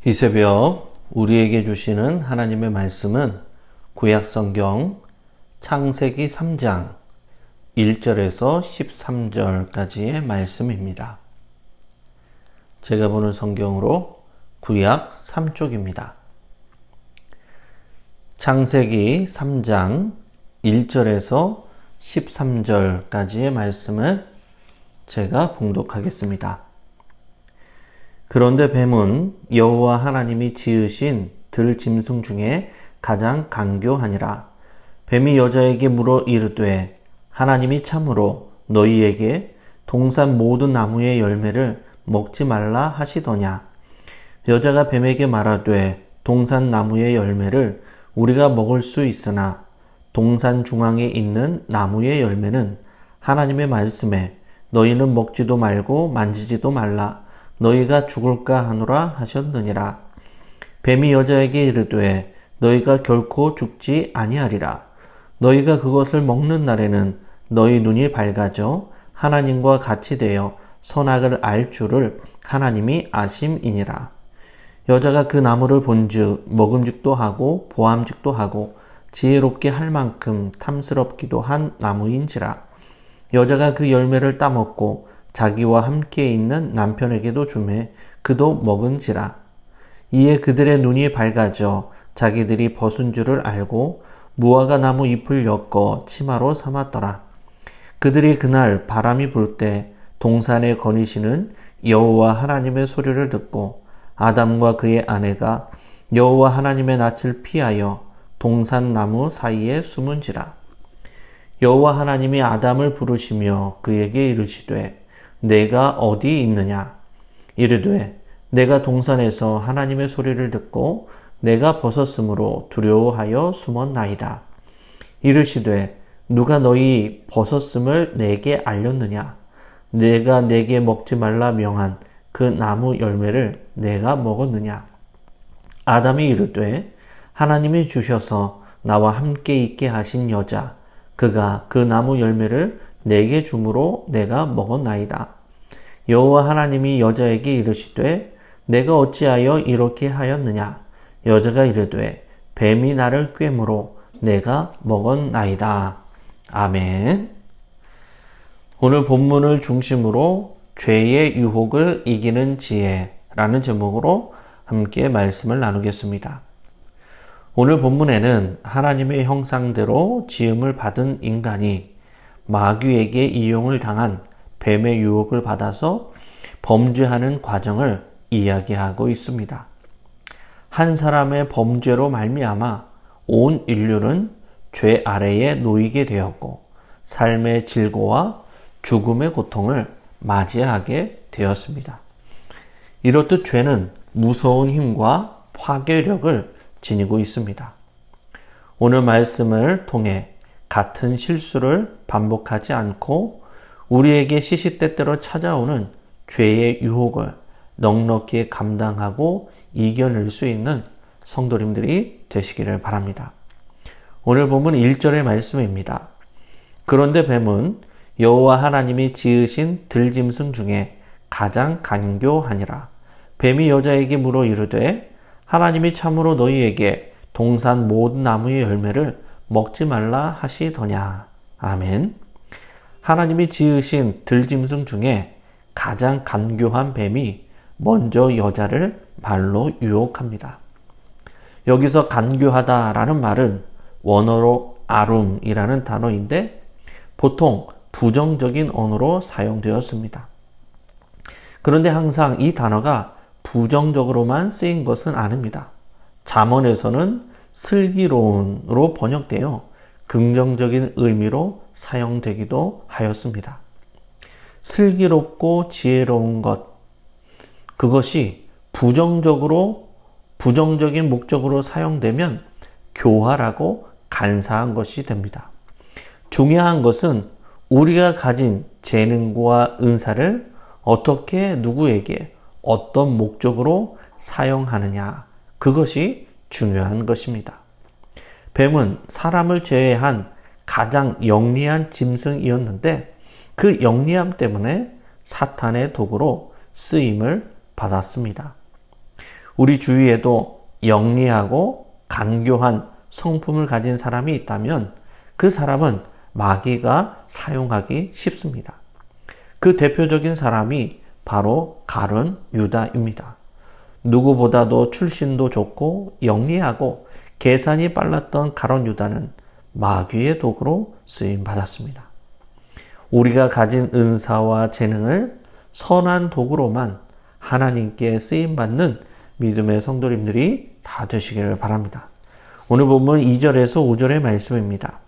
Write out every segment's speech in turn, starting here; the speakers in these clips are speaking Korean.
이 새벽 우리에게 주시는 하나님의 말씀은 구약성경 창세기 3장 1절에서 13절까지의 말씀입니다. 제가 보는 성경으로 구약 3쪽입니다. 창세기 3장 1절에서 13절까지의 말씀을 제가 봉독하겠습니다. 그런데 뱀은 여호와 하나님이 지으신 들짐승 중에 가장 간교하니라. 뱀이 여자에게 물어 이르되 하나님이 참으로 너희에게 동산 모든 나무의 열매를 먹지 말라 하시더냐. 여자가 뱀에게 말하되 동산 나무의 열매를 우리가 먹을 수 있으나 동산 중앙에 있는 나무의 열매는 하나님의 말씀에 너희는 먹지도 말고 만지지도 말라. 너희가 죽을까 하노라 하셨느니라. 뱀이 여자에게 이르되 너희가 결코 죽지 아니하리라. 너희가 그것을 먹는 날에는 너희 눈이 밝아져 하나님과 같이 되어 선악을 알 줄을 하나님이 아심이니라. 여자가 그 나무를 본즉 먹음직도 하고 보암직도 하고 지혜롭게 할 만큼 탐스럽기도 한 나무인지라. 여자가 그 열매를 따먹고 자기와 함께 있는 남편에게도 주매 그도 먹은지라. 이에 그들의 눈이 밝아져 자기들이 벗은 줄을 알고 무화과 나무 잎을 엮어 치마로 삼았더라. 그들이 그날 바람이 불 때 동산에 거니시는 여호와 하나님의 소리를 듣고 아담과 그의 아내가 여호와 하나님의 낯을 피하여 동산 나무 사이에 숨은지라. 여호와 하나님이 아담을 부르시며 그에게 이르시되 내가 어디 있느냐? 이르되 내가 동산에서 하나님의 소리를 듣고 내가 벗었으므로 두려워하여 숨었나이다. 이르시되 누가 너희 벗었음을 내게 알렸느냐? 내가 내게 먹지 말라 명한 그 나무 열매를 내가 먹었느냐? 아담이 이르되 하나님이 주셔서 나와 함께 있게 하신 여자 그가 그 나무 열매를 내게 주므로 내가 먹었나이다. 여호와 하나님이 여자에게 이르시되 내가 어찌하여 이렇게 하였느냐? 여자가 이르되 뱀이 나를 꿰므로 내가 먹었나이다. 아멘. 오늘 본문을 중심으로 죄의 유혹을 이기는 지혜라는 제목으로 함께 말씀을 나누겠습니다. 오늘 본문에는 하나님의 형상대로 지음을 받은 인간이 마귀에게 이용을 당한 뱀의 유혹을 받아서 범죄하는 과정을 이야기하고 있습니다. 한 사람의 범죄로 말미암아 온 인류는 죄 아래에 놓이게 되었고 삶의 질고와 죽음의 고통을 맞이하게 되었습니다. 이렇듯 죄는 무서운 힘과 파괴력을 지니고 있습니다. 오늘 말씀을 통해 같은 실수를 반복하지 않고 우리에게 시시때때로 찾아오는 죄의 유혹을 넉넉히 감당하고 이겨낼 수 있는 성도님들이 되시기를 바랍니다. 오늘 본문 1절의 말씀입니다. 그런데 뱀은 여호와 하나님이 지으신 들짐승 중에 가장 간교하니라. 뱀이 여자에게 물어 이르되 하나님이 참으로 너희에게 동산 모든 나무의 열매를 먹지 말라 하시더냐. 아멘. 하나님이 지으신 들짐승 중에 가장 간교한 뱀이 먼저 여자를 말로 유혹합니다. 여기서 간교하다라는 말은 원어로 아룸이라는 단어인데 보통 부정적인 언어로 사용되었습니다. 그런데 항상 이 단어가 부정적으로만 쓰인 것은 아닙니다. 잠언에서는 슬기로운으로 번역되어 긍정적인 의미로 사용되기도 하였습니다. 슬기롭고 지혜로운 것, 그것이 부정적인 목적으로 사용되면 교활하고 간사한 것이 됩니다. 중요한 것은 우리가 가진 재능과 은사를 어떻게 누구에게 어떤 목적으로 사용하느냐, 그것이 중요한 것입니다. 뱀은 사람을 제외한 가장 영리한 짐승이었는데 그 영리함 때문에 사탄의 도구로 쓰임을 받았습니다. 우리 주위에도 영리하고 간교한 성품을 가진 사람이 있다면 그 사람은 마귀가 사용하기 쉽습니다. 그 대표적인 사람이 바로 가룟 유다입니다. 누구보다도 출신도 좋고 영리하고 계산이 빨랐던 가룟 유다는 마귀의 도구로 쓰임 받았습니다. 우리가 가진 은사와 재능을 선한 도구로만 하나님께 쓰임 받는 믿음의 성도님들이 다 되시기를 바랍니다. 오늘 본문 2절에서 5절의 말씀입니다.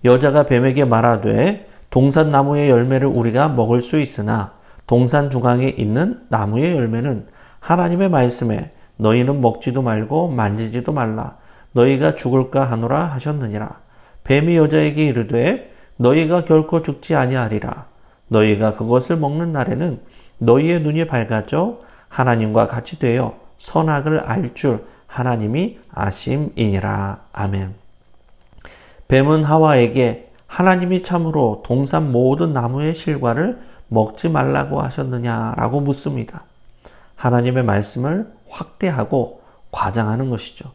여자가 뱀에게 말하되 동산나무의 열매를 우리가 먹을 수 있으나 동산 중앙에 있는 나무의 열매는 하나님의 말씀에 너희는 먹지도 말고 만지지도 말라 너희가 죽을까 하노라 하셨느니라. 뱀이 여자에게 이르되 너희가 결코 죽지 아니하리라. 너희가 그것을 먹는 날에는 너희의 눈이 밝아져 하나님과 같이 되어 선악을 알 줄 하나님이 아심이니라. 아멘. 뱀은 하와에게 하나님이 참으로 동산 모든 나무의 실과를 먹지 말라고 하셨느냐라고 묻습니다. 하나님의 말씀을 확대하고 과장하는 것이죠.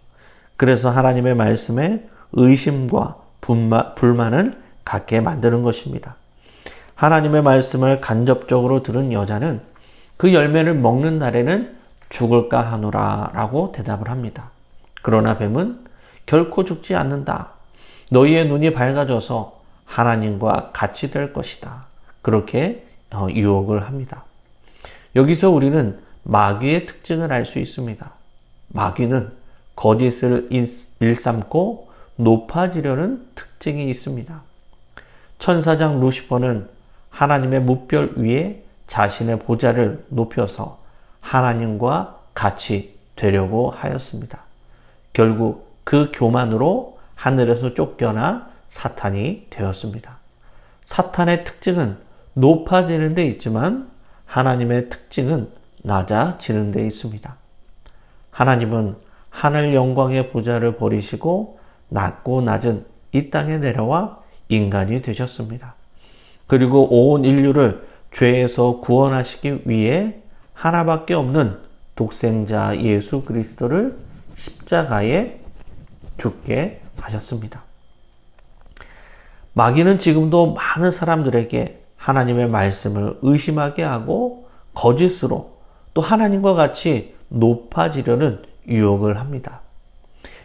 그래서 하나님의 말씀에 의심과 불만을 갖게 만드는 것입니다. 하나님의 말씀을 간접적으로 들은 여자는 그 열매를 먹는 날에는 죽을까 하노라 라고 대답을 합니다. 그러나 뱀은 결코 죽지 않는다. 너희의 눈이 밝아져서 하나님과 같이 될 것이다. 그렇게 유혹을 합니다. 여기서 우리는 마귀의 특징을 알 수 있습니다. 마귀는 거짓을 일삼고 높아지려는 특징이 있습니다. 천사장 루시퍼는 하나님의 무별 위에 자신의 보좌를 높여서 하나님과 같이 되려고 하였습니다. 결국 그 교만으로 하늘에서 쫓겨나 사탄이 되었습니다. 사탄의 특징은 높아지는 데 있지만 하나님의 특징은 낮아지는 데 있습니다. 하나님은 하늘 영광의 보좌를 버리시고 낮고 낮은 이 땅에 내려와 인간이 되셨습니다. 그리고 온 인류를 죄에서 구원하시기 위해 하나밖에 없는 독생자 예수 그리스도를 십자가에 죽게 하셨습니다. 마귀는 지금도 많은 사람들에게 하나님의 말씀을 의심하게 하고 거짓으로 또 하나님과 같이 높아지려는 유혹을 합니다.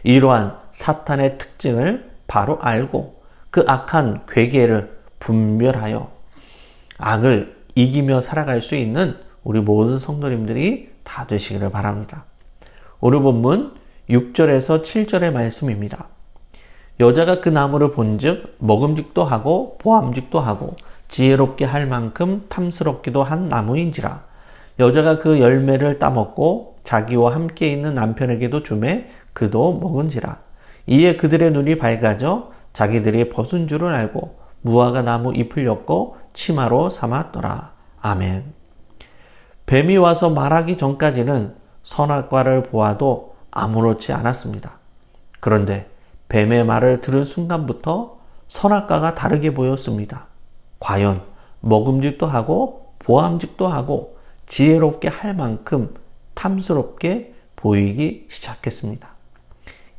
이러한 사탄의 특징을 바로 알고 그 악한 괴계를 분별하여 악을 이기며 살아갈 수 있는 우리 모든 성도님들이 다 되시기를 바랍니다. 오늘 본문 6절에서 7절의 말씀입니다. 여자가 그 나무를 본즉 먹음직도 하고 보암직도 하고 지혜롭게 할 만큼 탐스럽기도 한 나무인지라. 여자가 그 열매를 따먹고 자기와 함께 있는 남편에게도 주매 그도 먹은지라. 이에 그들의 눈이 밝아져 자기들이 벗은 줄을 알고 무화과 나무 잎을 엮고 치마로 삼았더라. 아멘. 뱀이 와서 말하기 전까지는 선악과를 보아도 아무렇지 않았습니다. 그런데 뱀의 말을 들은 순간부터 선악과가 다르게 보였습니다. 과연 먹음직도 하고 보암직도 하고 지혜롭게 할 만큼 탐스럽게 보이기 시작했습니다.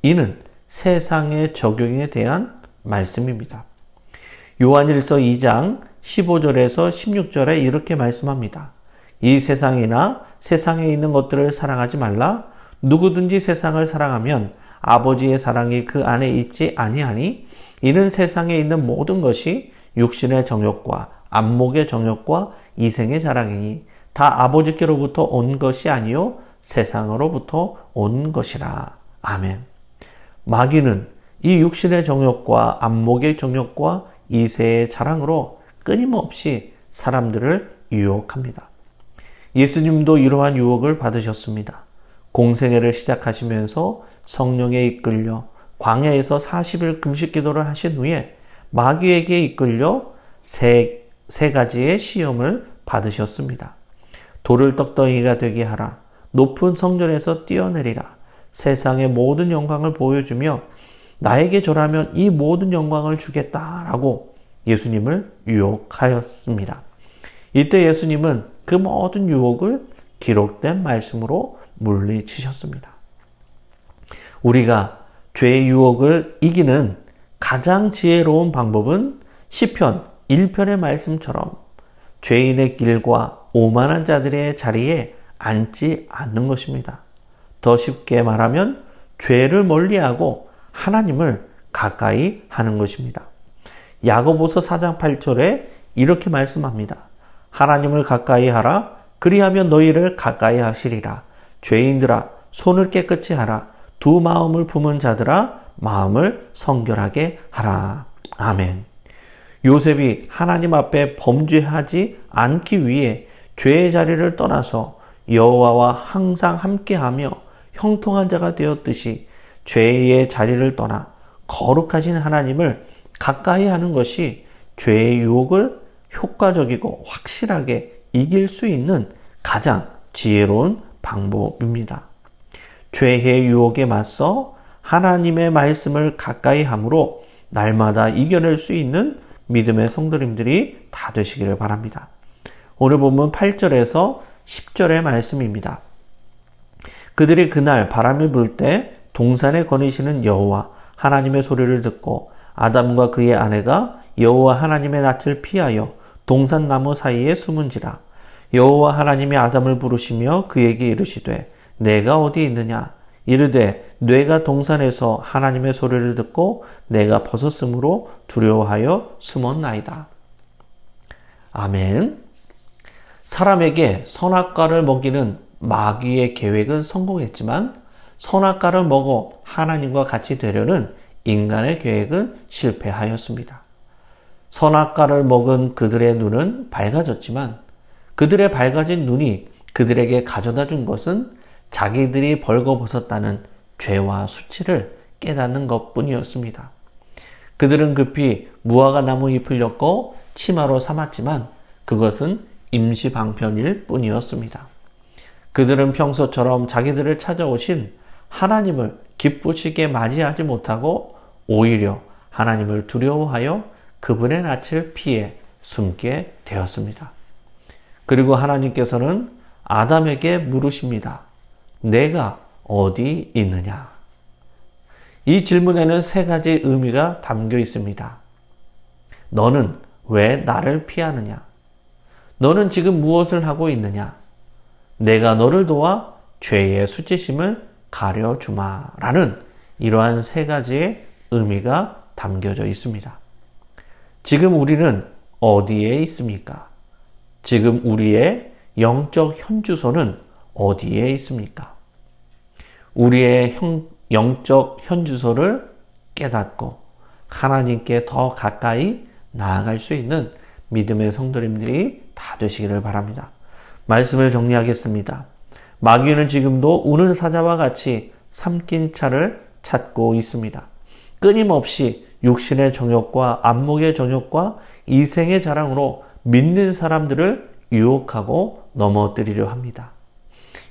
이는 세상의 적용에 대한 말씀입니다. 요한일서 2장 15절에서 16절에 이렇게 말씀합니다. 이 세상이나 세상에 있는 것들을 사랑하지 말라. 누구든지 세상을 사랑하면 아버지의 사랑이 그 안에 있지 아니하니 이는 세상에 있는 모든 것이 육신의 정욕과 안목의 정욕과 이생의 자랑이니 다 아버지께로부터 온 것이 아니요 세상으로부터 온 것이라. 아멘. 마귀는 이 육신의 정욕과 안목의 정욕과 이세의 자랑으로 끊임없이 사람들을 유혹합니다. 예수님도 이러한 유혹을 받으셨습니다. 공생애를 시작하시면서 성령에 이끌려 광야에서 40일 금식 기도를 하신 후에 마귀에게 이끌려 세 가지의 시험을 받으셨습니다. 돌을 떡덩이가 되게 하라. 높은 성전에서 뛰어내리라. 세상의 모든 영광을 보여주며 나에게 절하면 이 모든 영광을 주겠다라고 예수님을 유혹하였습니다. 이때 예수님은 그 모든 유혹을 기록된 말씀으로 물리치셨습니다. 우리가 죄의 유혹을 이기는 가장 지혜로운 방법은 시편 1편의 말씀처럼 죄인의 길과 오만한 자들의 자리에 앉지 않는 것입니다. 더 쉽게 말하면 죄를 멀리하고 하나님을 가까이 하는 것입니다. 야고보서 4장 8절에 이렇게 말씀합니다. 하나님을 가까이 하라. 그리하면 너희를 가까이 하시리라. 죄인들아 손을 깨끗이 하라. 두 마음을 품은 자들아 마음을 성결하게 하라. 아멘. 요셉이 하나님 앞에 범죄하지 않기 위해 죄의 자리를 떠나서 여호와와 항상 함께하며 형통한 자가 되었듯이 죄의 자리를 떠나 거룩하신 하나님을 가까이 하는 것이 죄의 유혹을 효과적이고 확실하게 이길 수 있는 가장 지혜로운 방법입니다. 죄의 유혹에 맞서 하나님의 말씀을 가까이 함으로 날마다 이겨낼 수 있는 믿음의 성도님들이 다 되시기를 바랍니다. 오늘 본문 8절에서 10절의 말씀입니다. 그들이 그날 바람이 불 때 동산에 거니시는 여호와 하나님의 소리를 듣고 아담과 그의 아내가 여호와 하나님의 낯을 피하여 동산나무 사이에 숨은지라. 여호와 하나님이 아담을 부르시며 그에게 이르시되 내가 어디 있느냐? 이르되 뇌가 동산에서 하나님의 소리를 듣고 내가 벗었으므로 두려워하여 숨었나이다. 아멘. 사람에게 선악과를 먹이는 마귀의 계획은 성공했지만 선악과를 먹어 하나님과 같이 되려는 인간의 계획은 실패하였습니다. 선악과를 먹은 그들의 눈은 밝아졌지만 그들의 밝아진 눈이 그들에게 가져다 준 것은 자기들이 벌거벗었다는 죄와 수치를 깨닫는 것뿐이었습니다. 그들은 급히 무화과 나무 잎을 엮고 치마로 삼았지만 그것은 임시 방편일 뿐이었습니다. 그들은 평소처럼 자기들을 찾아오신 하나님을 기쁘시게 맞이하지 못하고 오히려 하나님을 두려워하여 그분의 낯을 피해 숨게 되었습니다. 그리고 하나님께서는 아담에게 물으십니다. 내가 어디 있느냐? 이 질문에는 세 가지 의미가 담겨 있습니다. 너는 왜 나를 피하느냐? 너는 지금 무엇을 하고 있느냐? 내가 너를 도와 죄의 수치심을 가려주마 라는 이러한 세 가지의 의미가 담겨져 있습니다. 지금 우리는 어디에 있습니까? 지금 우리의 영적 현주소는 어디에 있습니까? 우리의 영적 현주소를 깨닫고 하나님께 더 가까이 나아갈 수 있는 믿음의 성도님들이 다 되시기를 바랍니다. 말씀을 정리하겠습니다. 마귀는 지금도 우는 사자와 같이 삼킨 차를 찾고 있습니다. 끊임없이 육신의 정욕과 안목의 정욕과 이생의 자랑으로 믿는 사람들을 유혹하고 넘어뜨리려 합니다.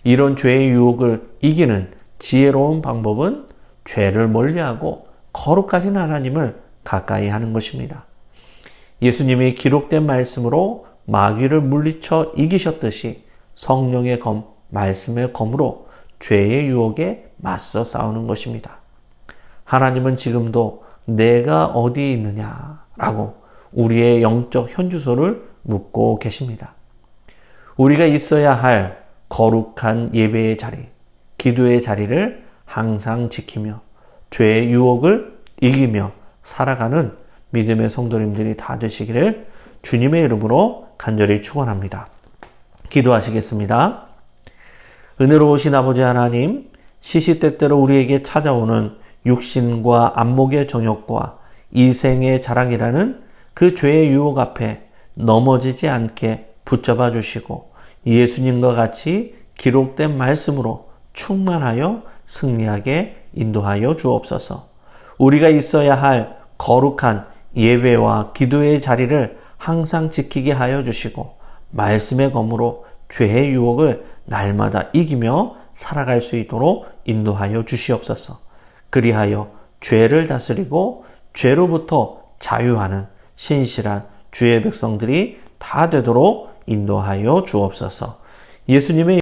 이런 죄의 유혹을 이기는 지혜로운 방법은 죄를 멀리하고 거룩하신 하나님을 가까이 하는 것입니다. 예수님이 기록된 말씀으로 마귀를 물리쳐 이기셨듯이 성령의 검, 말씀의 검으로 죄의 유혹에 맞서 싸우는 것입니다. 하나님은 지금도 내가 어디 있느냐라고 우리의 영적 현주소를 묻고 계십니다. 우리가 있어야 할 거룩한 예배의 자리, 기도의 자리를 항상 지키며 죄의 유혹을 이기며 살아가는 믿음의 성도님들이 다 되시기를 주님의 이름으로 간절히 축원합니다. 기도하시겠습니다. 은혜로우신 아버지 하나님, 시시때때로 우리에게 찾아오는 육신과 안목의 정욕과 이생의 자랑이라는 그 죄의 유혹 앞에 넘어지지 않게 붙잡아 주시고 예수님과 같이 기록된 말씀으로 충만하여 승리하게 인도하여 주옵소서. 우리가 있어야 할 거룩한 예배와 기도의 자리를 항상 지키게 하여 주시고 말씀의 검으로 죄의 유혹을 날마다 이기며 살아갈 수 있도록 인도하여 주시옵소서. 그리하여 죄를 다스리고 죄로부터 자유하는 신실한 주의 백성들이 다 되도록 인도하여 주옵소서. 예수님의